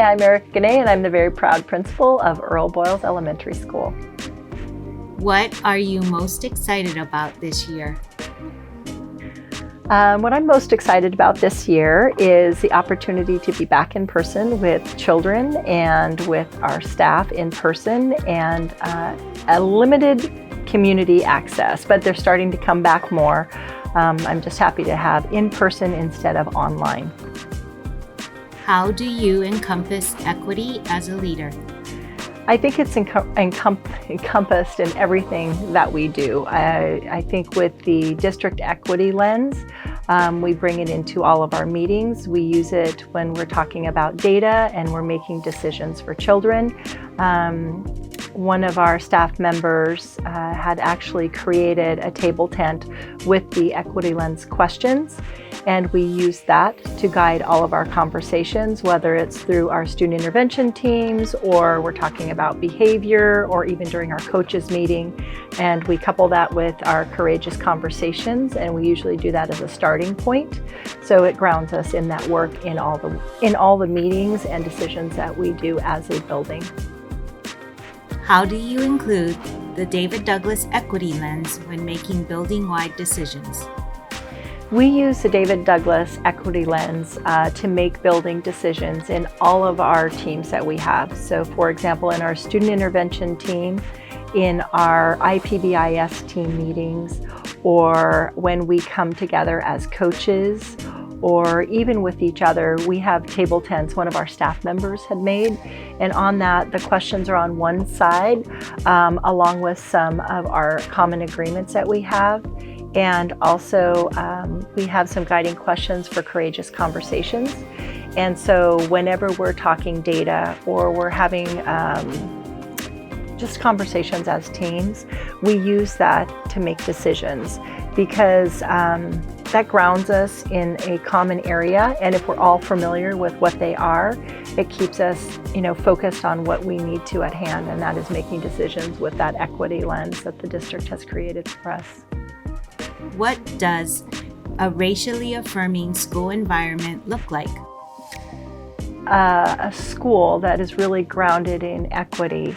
I'm Ericka and I'm the very proud principal of Earl Boyles Elementary School. What are you most excited about this year? What I'm most excited about this year is the opportunity to be back in person with children and with our staff in person, and a limited community access, but they're starting to come back more. I'm just happy to have in person instead of online. How do you encompass equity as a leader? I think it's encompassed in everything that we do. I think with the district equity lens, we bring it into all of our meetings. We use it when we're talking about data and we're making decisions for children. One of our staff members had actually created a table tent with the equity lens questions, and we use that to guide all of our conversations, whether it's through our student intervention teams or we're talking about behavior or even during our coaches meeting. And we couple that with our courageous conversations, and we usually do that as a starting point. So it grounds us in that work in all the meetings and decisions that we do as a building. How do you include the David Douglas equity lens when making building-wide decisions? We use the David Douglas equity lens to make building decisions in all of our teams that we have. So for example, in our student intervention team, in our IPBIS team meetings, or when we come together as coaches, or even with each other, we have table tents one of our staff members had made. And on that, the questions are on one side, along with some of our common agreements that we have. And also, we have some guiding questions for courageous conversations. And so whenever we're talking data or we're having just conversations as teams, we use that to make decisions, because that grounds us in a common area, and if we're all familiar with what they are, it keeps us, focused on what we need to at hand, and that is making decisions with that equity lens that the district has created for us. What does a racially affirming school environment look like? A school that is really grounded in equity.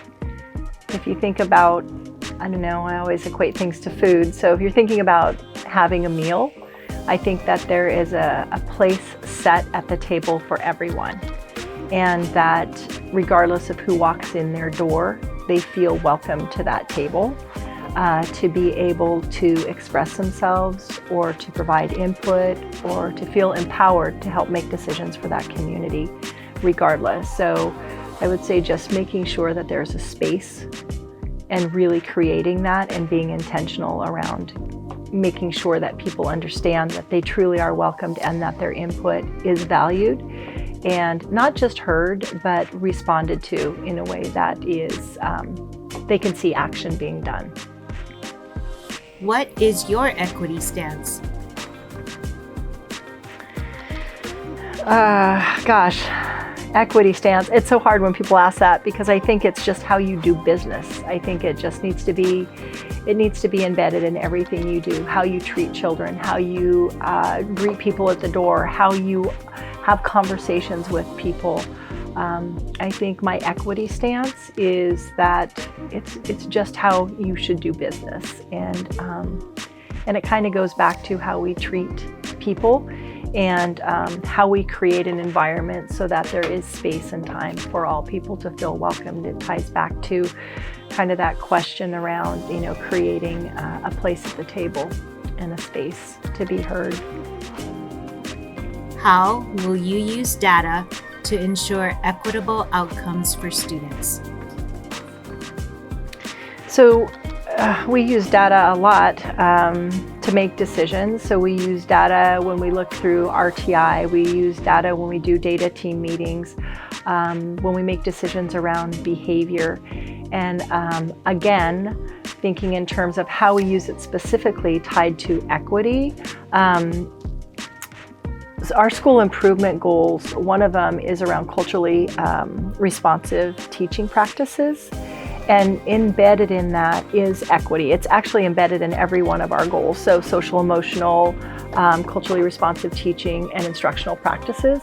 If you think about, I always equate things to food. So if you're thinking about having a meal, I think that there is a place set at the table for everyone, and that regardless of who walks in their door, they feel welcome to that table, to be able to express themselves or to provide input or to feel empowered to help make decisions for that community regardless. So I would say just making sure that there's a space and really creating that and being intentional around making sure that people understand that they truly are welcomed and that their input is valued and not just heard, but responded to in a way that is, they can see action being done. What is your equity stance? Equity stance. It's so hard when people ask that, because I think it's just how you do business. I think it just needs to be embedded in everything you do, how you treat children, how you greet people at the door, how you have conversations with people. I think my equity stance is that it's just how you should do business, and it kind of goes back to how we treat people and how we create an environment so that there is space and time for all people to feel welcomed. It ties back to kind of that question around, creating a place at the table and a space to be heard. How will you use data to ensure equitable outcomes for students? So we use data a lot to make decisions. So we use data when we look through RTI. We use data when we do data team meetings, when we make decisions around behavior. And again, thinking in terms of how we use it specifically tied to equity. Our school improvement goals, one of them is around culturally responsive teaching practices. And embedded in that is equity. It's actually embedded in every one of our goals. So social, emotional, culturally responsive teaching and instructional practices.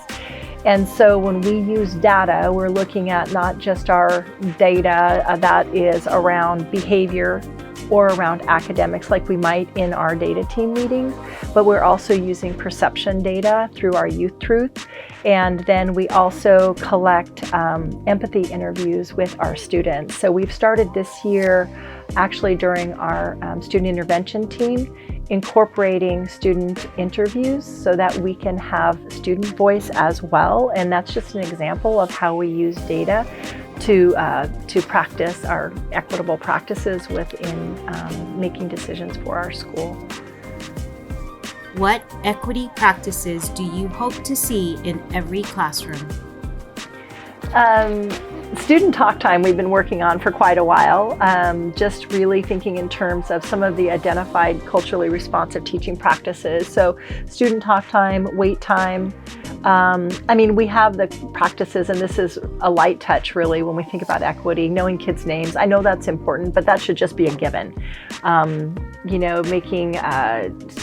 And so when we use data, we're looking at not just our data that is around behavior or around academics like we might in our data team meetings, but we're also using perception data through our Youth Truth. And then we also collect empathy interviews with our students. So we've started this year, actually during our student intervention team, incorporating student interviews so that we can have student voice as well. And that's just an example of how we use data to practice our equitable practices within making decisions for our school. What equity practices do you hope to see in every classroom? Student talk time we've been working on for quite a while, just really thinking in terms of some of the identified culturally responsive teaching practices. So student talk time, wait time. We have the practices, and this is a light touch really when we think about equity, knowing kids' names. I know that's important, but that should just be a given. So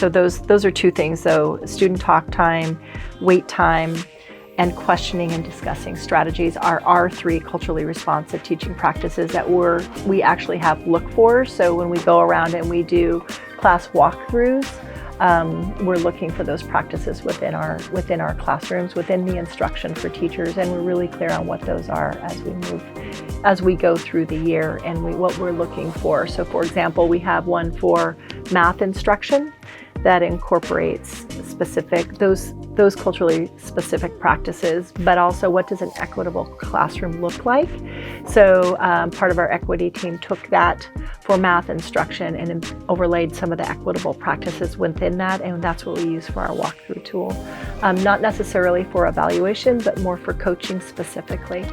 those are two things. So student talk time, wait time, and questioning and discussing strategies are our three culturally responsive teaching practices that we actually have look-fors. So when we go around and we do class walkthroughs, we're looking for those practices within our classrooms, within the instruction for teachers, and we're really clear on what those are as we go through the year and what we're looking for. So for example, we have one for math instruction that incorporates those culturally specific practices, but also what does an equitable classroom look like? So part of our equity team took that for math instruction and overlaid some of the equitable practices within that, and that's what we use for our walkthrough tool. Not necessarily for evaluation, but more for coaching specifically.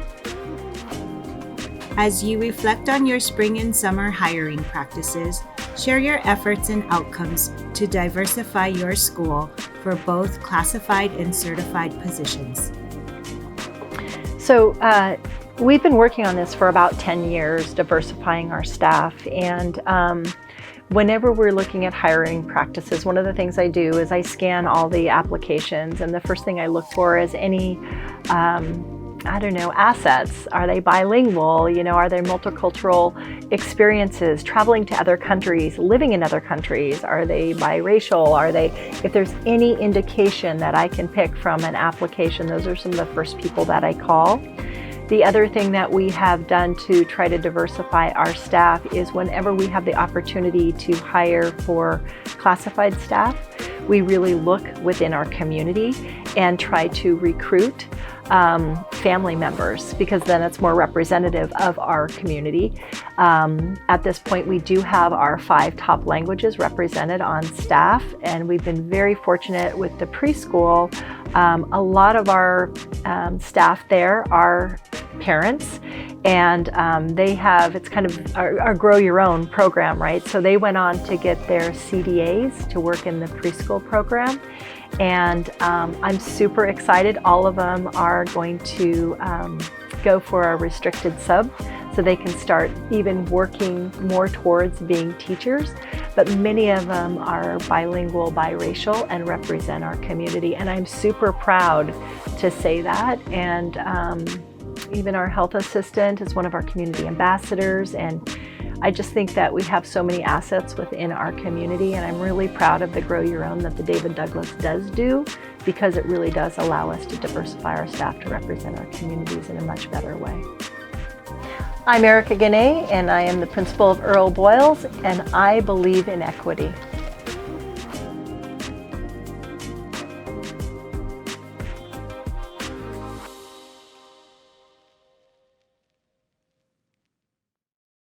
As you reflect on your spring and summer hiring practices, share your efforts and outcomes to diversify your school for both classified and certified positions. So we've been working on this for about 10 years, diversifying our staff. And whenever we're looking at hiring practices, one of the things I do is I scan all the applications, and the first thing I look for is any assets. Are they bilingual? Are there multicultural experiences, traveling to other countries, living in other countries? Are they biracial? If there's any indication that I can pick from an application, those are some of the first people that I call. The other thing that we have done to try to diversify our staff is whenever we have the opportunity to hire for classified staff, we really look within our community and try to recruit family members, because then it's more representative of our community. At this point, we do have our 5 top languages represented on staff, and we've been very fortunate with the preschool. A lot of our staff there are parents, and it's kind of our Grow Your Own program, right? So they went on to get their CDAs to work in the preschool program. And I'm super excited. All of them are going to go for a restricted sub so they can start even working more towards being teachers. But many of them are bilingual, biracial, and represent our community. And I'm super proud to say that. And even our health assistant is one of our community ambassadors. And I just think that we have so many assets within our community, and I'm really proud of the Grow Your Own that the David Douglas does do, because it really does allow us to diversify our staff to represent our communities in a much better way. I'm Ericka, and I am the principal of Earl Boyles, and I believe in equity.